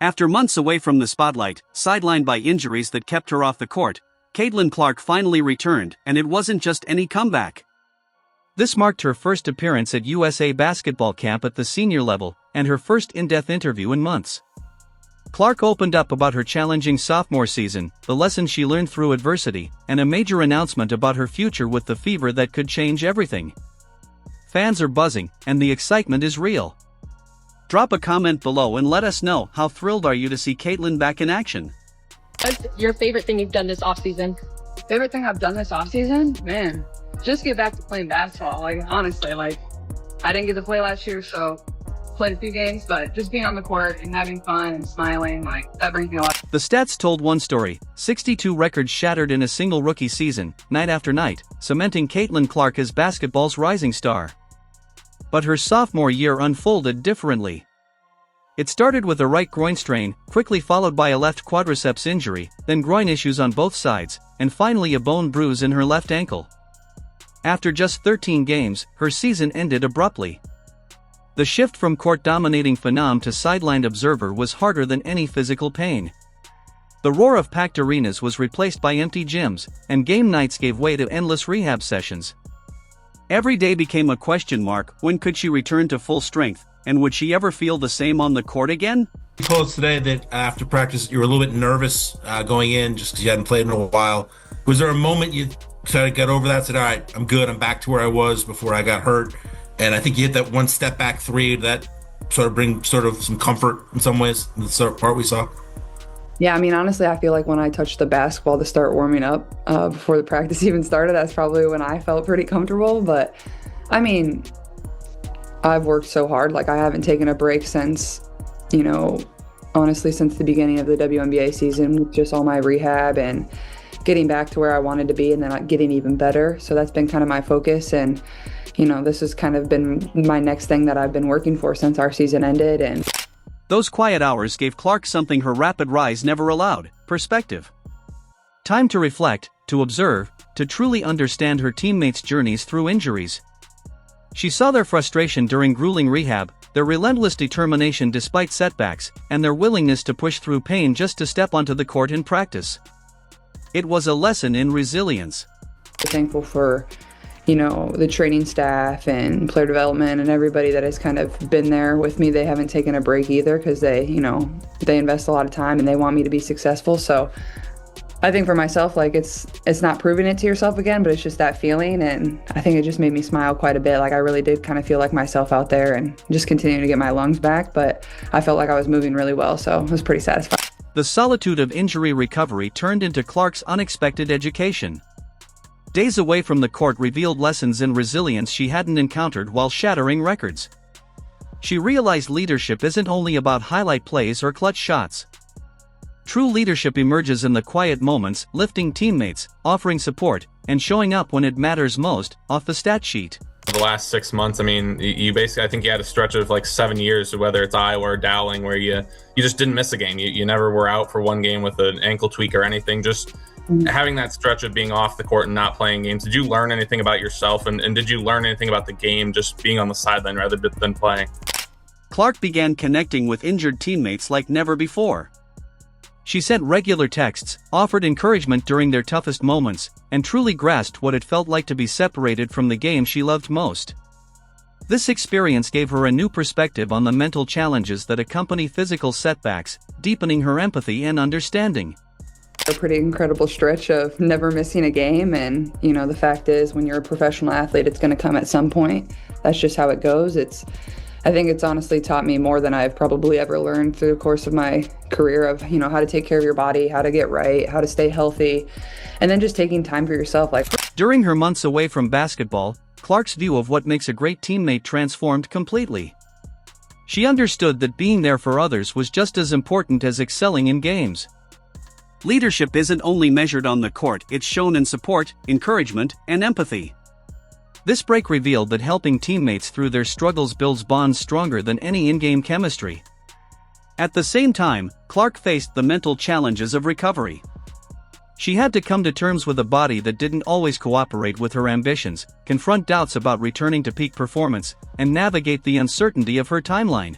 After months away from the spotlight, sidelined by injuries that kept her off the court, Caitlin Clark finally returned, and it wasn't just any comeback. This marked her first appearance at USA basketball camp at the senior level, and her first in-depth interview in months. Clark opened up about her challenging sophomore season, the lessons she learned through adversity, and a major announcement about her future with the fever that could change everything. Fans are buzzing, and the excitement is real. Drop a comment below and let us know how thrilled are you to see Caitlin back in action. What's your favorite thing you've done this offseason? Favorite thing I've done this offseason? Man, just get back to playing basketball. Honestly, I didn't get to play last year, so played a few games, but just being on the court and having fun and smiling, that brings me a lot. The stats told one story: 62 records shattered in a single rookie season, night after night, cementing Caitlin Clark as basketball's rising star. But her sophomore year unfolded differently. It started with a right groin strain, quickly followed by a left quadriceps injury, then groin issues on both sides, and finally a bone bruise in her left ankle. After just 13 games, her season ended abruptly. The shift from court-dominating phenom to sidelined observer was harder than any physical pain. The roar of packed arenas was replaced by empty gyms, and game nights gave way to endless rehab sessions. Every day became a question mark: when could she return to full strength, and would she ever feel the same on the court again? You told us today that after practice you were a little bit nervous going in just because you hadn't played in a while. Was there a moment you kind of got over that, said, all right, I'm good, I'm back to where I was before I got hurt? And I think you hit that one step back three that bring some comfort in some ways in the sort of part we saw. Yeah, honestly, I feel like when I touched the basketball to start warming up before the practice even started, that's probably when I felt pretty comfortable. But I've worked so hard. I haven't taken a break since, honestly, since the beginning of the WNBA season, with just all my rehab and getting back to where I wanted to be and then getting even better. So that's been kind of my focus. And, this has kind of been my next thing that I've been working for since our season ended. And those quiet hours gave Clark something her rapid rise never allowed: perspective. Time to reflect, to observe, to truly understand her teammates' journeys through injuries. She saw their frustration during grueling rehab, their relentless determination despite setbacks, and their willingness to push through pain just to step onto the court in practice. It was a lesson in resilience. Thankful for, the training staff and player development and everybody that has kind of been there with me. They haven't taken a break either because they invest a lot of time and they want me to be successful. So I think for myself, it's not proving it to yourself again, but it's just that feeling. And I think it just made me smile quite a bit. I really did kind of feel like myself out there and just continuing to get my lungs back. But I felt like I was moving really well, so it was pretty satisfying. The solitude of injury recovery turned into Clark's unexpected education. Days away from the court revealed lessons in resilience she hadn't encountered while shattering records. She realized leadership isn't only about highlight plays or clutch shots. True leadership emerges in the quiet moments, lifting teammates, offering support, and showing up when it matters most, off the stat sheet. For the last 6 months, you basically, I think you had a stretch of 7 years, whether it's Iowa or Dowling, where you just didn't miss a game. You never were out for one game with an ankle tweak or anything. Just having that stretch of being off the court and not playing games. Did you learn anything about yourself, and did you learn anything about the game just being on the sideline rather than playing? Clark began connecting with injured teammates like never before. She sent regular texts, offered encouragement during their toughest moments, and truly grasped what it felt like to be separated from the game she loved most. This experience gave her a new perspective on the mental challenges that accompany physical setbacks, deepening her empathy and understanding. A pretty incredible stretch of never missing a game, and the fact is, when you're a professional athlete, it's going to come at some point. That's just how it goes. I think it's honestly taught me more than I've probably ever learned through the course of my career of, how to take care of your body, how to get right, how to stay healthy, and then just taking time for yourself. During her months away from basketball, Clark's view of what makes a great teammate transformed completely. She understood that being there for others was just as important as excelling in games. Leadership isn't only measured on the court, it's shown in support, encouragement, and empathy. This break revealed that helping teammates through their struggles builds bonds stronger than any in-game chemistry. At the same time, Clark faced the mental challenges of recovery. She had to come to terms with a body that didn't always cooperate with her ambitions, confront doubts about returning to peak performance, and navigate the uncertainty of her timeline.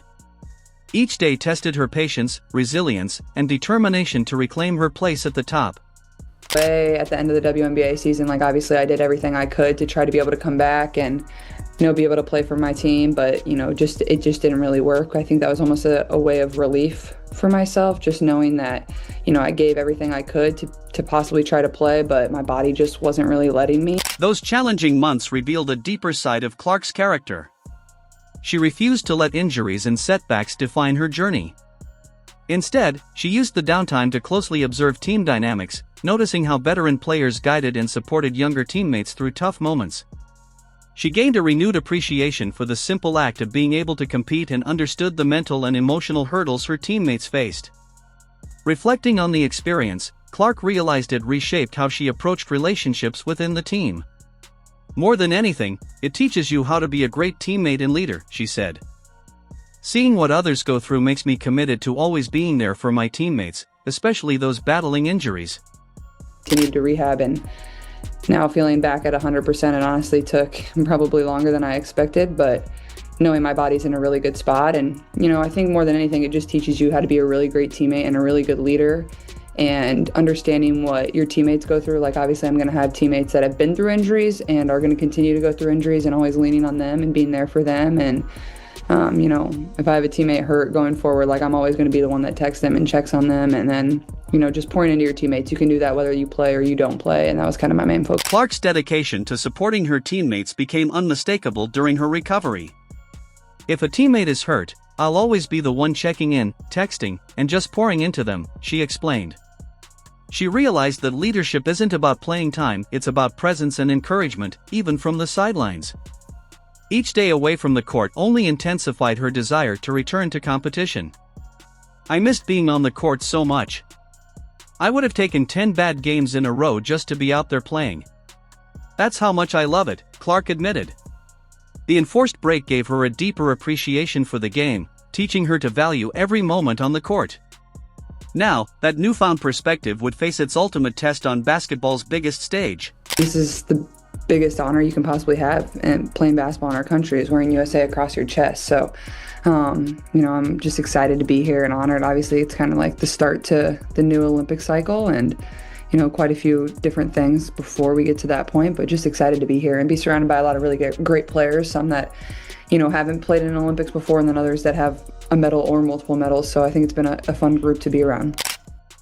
Each day tested her patience, resilience, and determination to reclaim her place at the top. At the end of the WNBA season, like obviously I did everything I could to try to be able to come back and be able to play for my team, but it just didn't really work. I think that was almost a way of relief for myself, just knowing that I gave everything I could to possibly try to play, but my body just wasn't really letting me. Those challenging months revealed a deeper side of Clark's character. She refused to let injuries and setbacks define her journey. Instead, she used the downtime to closely observe team dynamics, noticing how veteran players guided and supported younger teammates through tough moments. She gained a renewed appreciation for the simple act of being able to compete and understood the mental and emotional hurdles her teammates faced. Reflecting on the experience, Clark realized it reshaped how she approached relationships within the team. More than anything, it teaches you how to be a great teammate and leader, she said. Seeing what others go through makes me committed to always being there for my teammates, especially those battling injuries. Continued to rehab, and now feeling back at 100%, it honestly took probably longer than I expected, but knowing my body's in a really good spot. And I think more than anything, it just teaches you how to be a really great teammate and a really good leader, and understanding what your teammates go through. Like obviously I'm going to have teammates that have been through injuries and are going to continue to go through injuries, and always leaning on them and being there for them. And if I have a teammate hurt going forward, like I'm always going to be the one that texts them and checks on them, and then just pouring into your teammates. You can do that whether you play or you don't play, and that was kind of my main focus. Clark's dedication to supporting her teammates became unmistakable during her recovery. If a teammate is hurt, I'll always be the one checking in, texting, and just pouring into them, she explained. She realized that leadership isn't about playing time, it's about presence and encouragement, even from the sidelines. Each day away from the court only intensified her desire to return to competition. I missed being on the court so much. I would have taken 10 bad games in a row just to be out there playing. That's how much I love it, Clark admitted. The enforced break gave her a deeper appreciation for the game, teaching her to value every moment on the court. Now, that newfound perspective would face its ultimate test on basketball's biggest stage. This is the biggest honor you can possibly have, and playing basketball in our country is wearing USA across your chest. So, I'm just excited to be here and honored. Obviously, it's kind of like the start to the new Olympic cycle, and quite a few different things before we get to that point, but just excited to be here and be surrounded by a lot of really great players, some that haven't played in Olympics before, and then others that have a medal or multiple medals. So I think it's been a fun group to be around.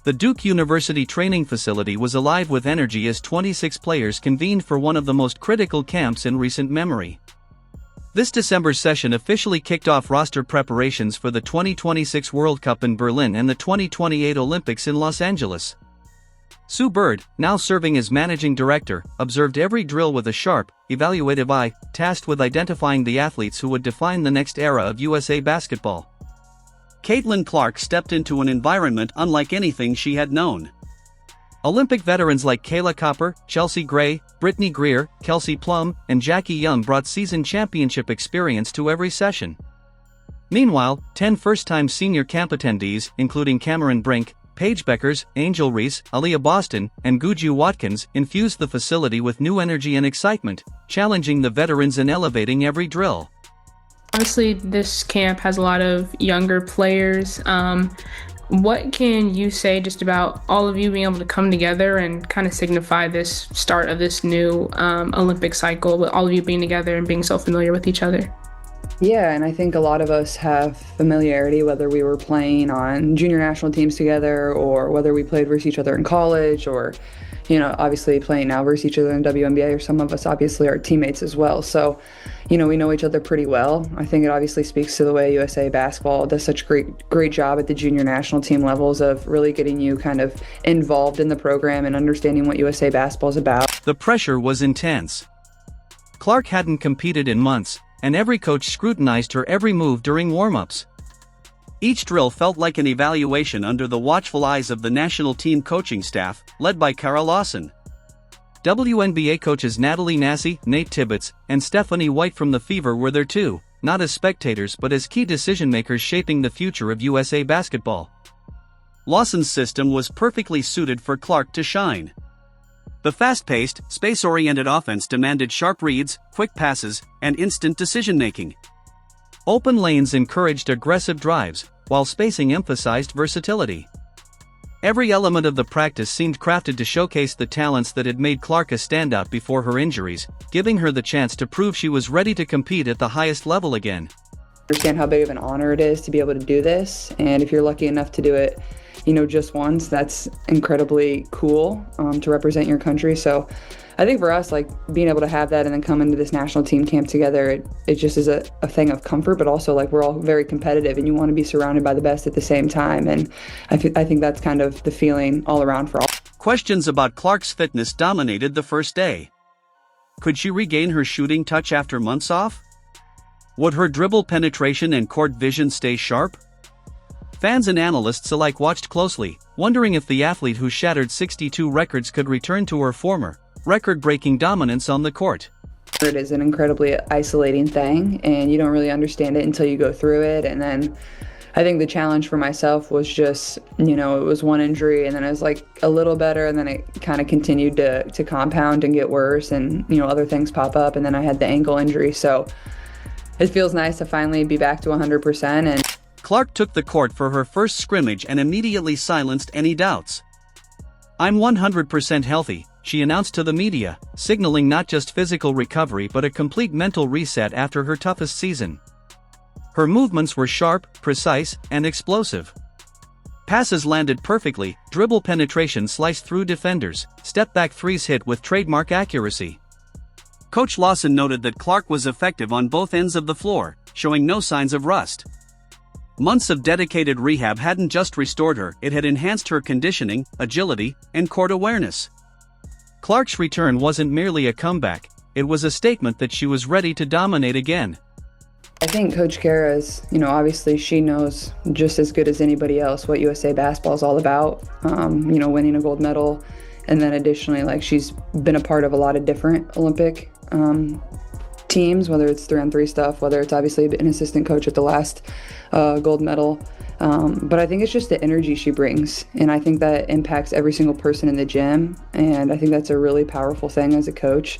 The Duke University training facility was alive with energy as 26 players convened for one of the most critical camps in recent memory. This December session officially kicked off roster preparations for the 2026 World Cup in Berlin and the 2028 Olympics in Los Angeles. Sue Bird, now serving as managing director, observed every drill with a sharp, evaluative eye, tasked with identifying the athletes who would define the next era of USA basketball. Caitlin Clark stepped into an environment unlike anything she had known. Olympic veterans like Kayla Copper, Chelsea Gray, Brittany Greer, Kelsey Plum, and Jackie Young brought season championship experience to every session. Meanwhile, 10 first-time senior camp attendees, including Cameron Brink, Paige Beckers, Angel Reese, Aaliyah Boston, and Guju Watkins, infused the facility with new energy and excitement, challenging the veterans and elevating every drill. Obviously, this camp has a lot of younger players. What can you say just about all of you being able to come together and kind of signify this start of this new Olympic cycle, with all of you being together and being so familiar with each other? Yeah, and I think a lot of us have familiarity, whether we were playing on junior national teams together or whether we played versus each other in college, or obviously playing now versus each other in WNBA, or some of us obviously are teammates as well. So, we know each other pretty well. I think it obviously speaks to the way USA basketball does such a great job at the junior national team levels of really getting you kind of involved in the program and understanding what USA basketball is about. The pressure was intense. Clark hadn't competed in months, and every coach scrutinized her every move during warm-ups. Each drill felt like an evaluation under the watchful eyes of the national team coaching staff, led by Kara Lawson. WNBA coaches Natalie Nassi, Nate Tibbetts, and Stephanie White from the Fever were there too, not as spectators but as key decision-makers shaping the future of USA basketball. Lawson's system was perfectly suited for Clark to shine. The fast-paced, space-oriented offense demanded sharp reads, quick passes, and instant decision-making. Open lanes encouraged aggressive drives, while spacing emphasized versatility. Every element of the practice seemed crafted to showcase the talents that had made Clark a standout before her injuries, giving her the chance to prove she was ready to compete at the highest level again. Understand how big of an honor it is to be able to do this, and if you're lucky enough to do it, just once, that's incredibly cool to represent your country. So I think for us, like, being able to have that and then come into this national team camp together, it just is a thing of comfort, but also, like, we're all very competitive and you want to be surrounded by the best at the same time. And I think that's kind of the feeling all around for all. Questions about Clark's fitness dominated the first day. Could she regain her shooting touch after months off? Would her dribble penetration and court vision stay sharp? Fans and analysts alike watched closely, wondering if the athlete who shattered 62 records could return to her former, record-breaking dominance on the court. It is an incredibly isolating thing, and you don't really understand it until you go through it. And then I think the challenge for myself was just, it was one injury, and then I was like a little better, and then it kind of continued to compound and get worse, and other things pop up, and then I had the ankle injury. So it feels nice to finally be back to 100%. And Clark took the court for her first scrimmage and immediately silenced any doubts. "I'm 100% healthy," she announced to the media, signaling not just physical recovery but a complete mental reset after her toughest season. Her movements were sharp, precise, and explosive. Passes landed perfectly, dribble penetration sliced through defenders, step-back threes hit with trademark accuracy. Coach Lawson noted that Clark was effective on both ends of the floor, showing no signs of rust. Months of dedicated rehab hadn't just restored her, it had enhanced her conditioning, agility, and court awareness. Clark's return wasn't merely a comeback, it was a statement that she was ready to dominate again. I think Coach Kara is, obviously she knows just as good as anybody else what USA basketball is all about, winning a gold medal. And then additionally, like, she's been a part of a lot of different Olympic teams, whether it's 3-on-3 stuff, whether it's obviously an assistant coach at the last gold medal. But I think it's just the energy she brings, and I think that impacts every single person in the gym, and I think that's a really powerful thing as a coach.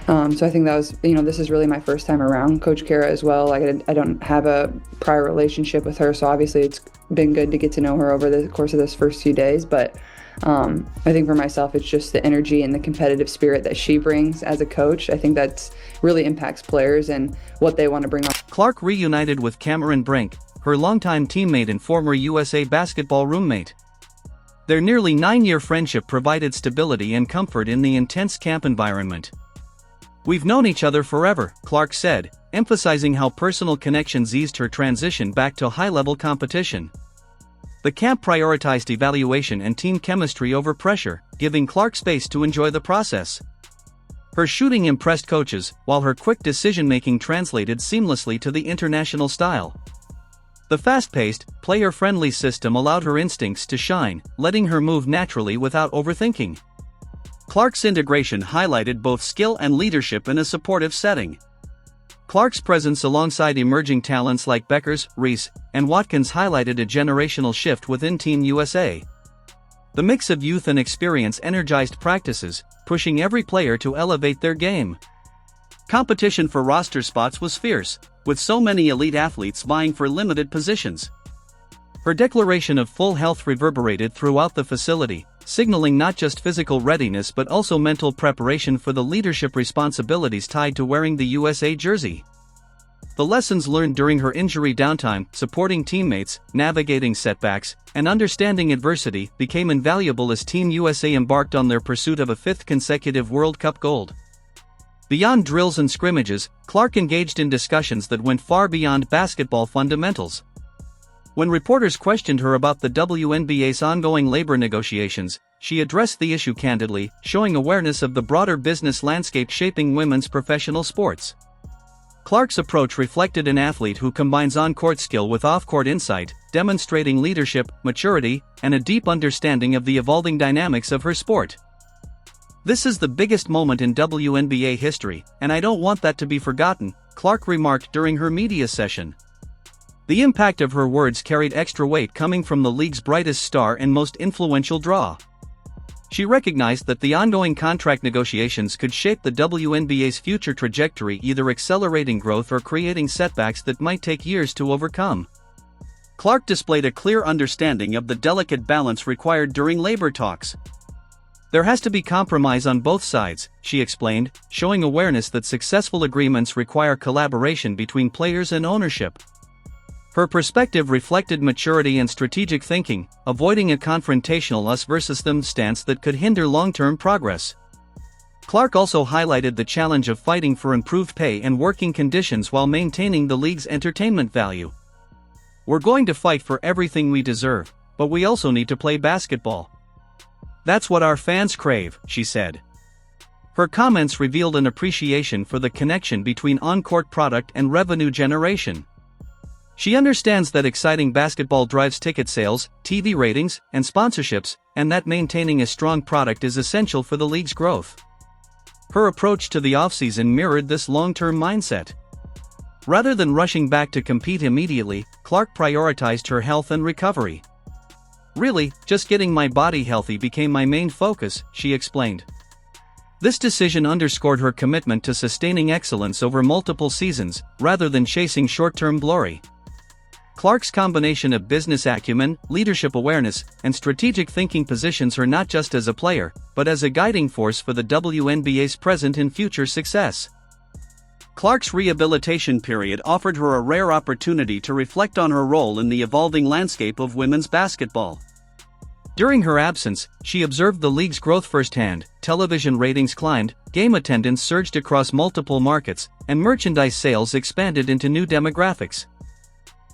So I think that was, this is really my first time around Coach Kara as well. Like, I don't have a prior relationship with her, so obviously it's been good to get to know her over the course of this first few days, but I think for myself, it's just the energy and the competitive spirit that she brings as a coach. I think that's really impacts players and what they want to bring on. Clark reunited with Cameron Brink, her longtime teammate and former USA basketball roommate. Their nearly 9-year friendship provided stability and comfort in the intense camp environment. "We've known each other forever," Clark said, emphasizing how personal connections eased her transition back to high-level competition. The camp prioritized evaluation and team chemistry over pressure, giving Clark space to enjoy the process. Her shooting impressed coaches, while her quick decision-making translated seamlessly to the international style. The fast-paced, player-friendly system allowed her instincts to shine, letting her move naturally without overthinking. Clark's integration highlighted both skill and leadership in a supportive setting. Clark's presence alongside emerging talents like Beckers, Reese, and Watkins highlighted a generational shift within Team USA. The mix of youth and experience energized practices, pushing every player to elevate their game. Competition for roster spots was fierce, with so many elite athletes vying for limited positions. Her declaration of full health reverberated throughout the facility, signaling not just physical readiness but also mental preparation for the leadership responsibilities tied to wearing the USA jersey. The lessons learned during her injury downtime, supporting teammates, navigating setbacks, and understanding adversity, became invaluable as Team USA embarked on their pursuit of a 5th consecutive World Cup gold. Beyond drills and scrimmages, Clark engaged in discussions that went far beyond basketball fundamentals. When reporters questioned her about the WNBA's ongoing labor negotiations, she addressed the issue candidly, showing awareness of the broader business landscape shaping women's professional sports. Clark's approach reflected an athlete who combines on-court skill with off-court insight, demonstrating leadership, maturity, and a deep understanding of the evolving dynamics of her sport. "This is the biggest moment in WNBA history, and I don't want that to be forgotten," Clark remarked during her media session. The impact of her words carried extra weight coming from the league's brightest star and most influential draw. She recognized that the ongoing contract negotiations could shape the WNBA's future trajectory, either accelerating growth or creating setbacks that might take years to overcome. Clark displayed a clear understanding of the delicate balance required during labor talks. There has to be compromise on both sides, she explained, showing awareness that successful agreements require collaboration between players and ownership. Her perspective reflected maturity and strategic thinking, avoiding a confrontational us versus them stance that could hinder long-term progress. Clark also highlighted the challenge of fighting for improved pay and working conditions while maintaining the league's entertainment value. "We're going to fight for everything we deserve, but we also need to play basketball. That's what our fans crave," she said. Her comments revealed an appreciation for the connection between on-court product and revenue generation. She understands that exciting basketball drives ticket sales, TV ratings, and sponsorships, and that maintaining a strong product is essential for the league's growth. Her approach to the offseason mirrored this long-term mindset. Rather than rushing back to compete immediately, Clark prioritized her health and recovery. "Really, just getting my body healthy became my main focus," she explained. This decision underscored her commitment to sustaining excellence over multiple seasons, rather than chasing short-term glory. Clark's combination of business acumen, leadership awareness, and strategic thinking positions her not just as a player, but as a guiding force for the WNBA's present and future success. Clark's rehabilitation period offered her a rare opportunity to reflect on her role in the evolving landscape of women's basketball. During her absence, she observed the league's growth firsthand. Television ratings climbed, game attendance surged across multiple markets, and merchandise sales expanded into new demographics.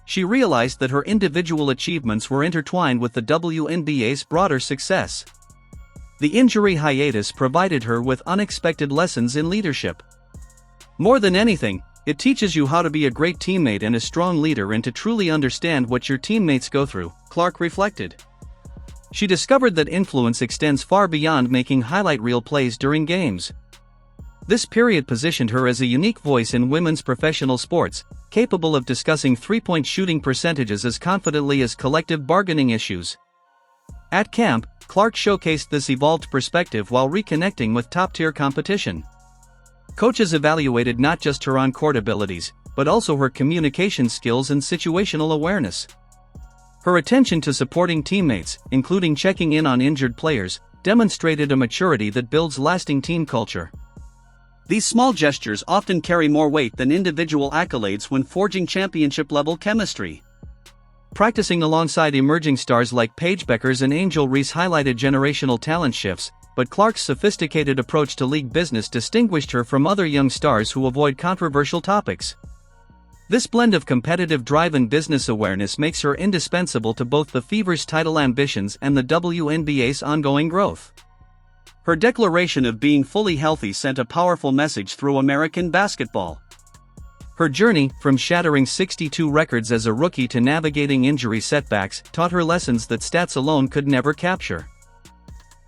She realized that her individual achievements were intertwined with the WNBA's broader success. The injury hiatus provided her with unexpected lessons in leadership. "More than anything, it teaches you how to be a great teammate and a strong leader and to truly understand what your teammates go through," Clark reflected. She discovered that influence extends far beyond making highlight reel plays during games. This period positioned her as a unique voice in women's professional sports, capable of discussing three-point shooting percentages as confidently as collective bargaining issues. At camp, Clark showcased this evolved perspective while reconnecting with top-tier competition. Coaches evaluated not just her on-court abilities, but also her communication skills and situational awareness. Her attention to supporting teammates, including checking in on injured players, demonstrated a maturity that builds lasting team culture. These small gestures often carry more weight than individual accolades when forging championship-level chemistry. Practicing alongside emerging stars like Paige Beckers and Angel Reese highlighted generational talent shifts, but Clark's sophisticated approach to league business distinguished her from other young stars who avoid controversial topics. This blend of competitive drive and business awareness makes her indispensable to both the Fever's title ambitions and the WNBA's ongoing growth. Her declaration of being fully healthy sent a powerful message through American basketball. Her journey, from shattering 62 records as a rookie to navigating injury setbacks, taught her lessons that stats alone could never capture.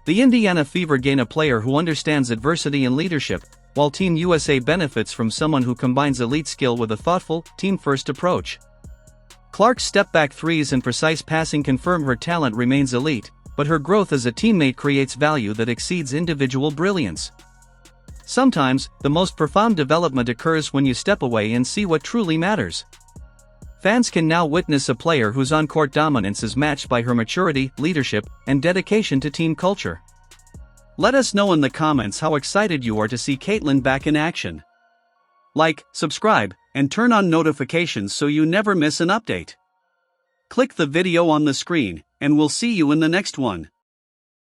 The Indiana Fever gain a player who understands adversity and leadership, while Team USA benefits from someone who combines elite skill with a thoughtful, team-first approach. Clark's step-back threes and precise passing confirm her talent remains elite, but her growth as a teammate creates value that exceeds individual brilliance. Sometimes, the most profound development occurs when you step away and see what truly matters. Fans can now witness a player whose on-court dominance is matched by her maturity, leadership, and dedication to team culture. Let us know in the comments how excited you are to see Caitlin back in action. Like, subscribe, and turn on notifications so you never miss an update. Click the video on the screen, and we'll see you in the next one.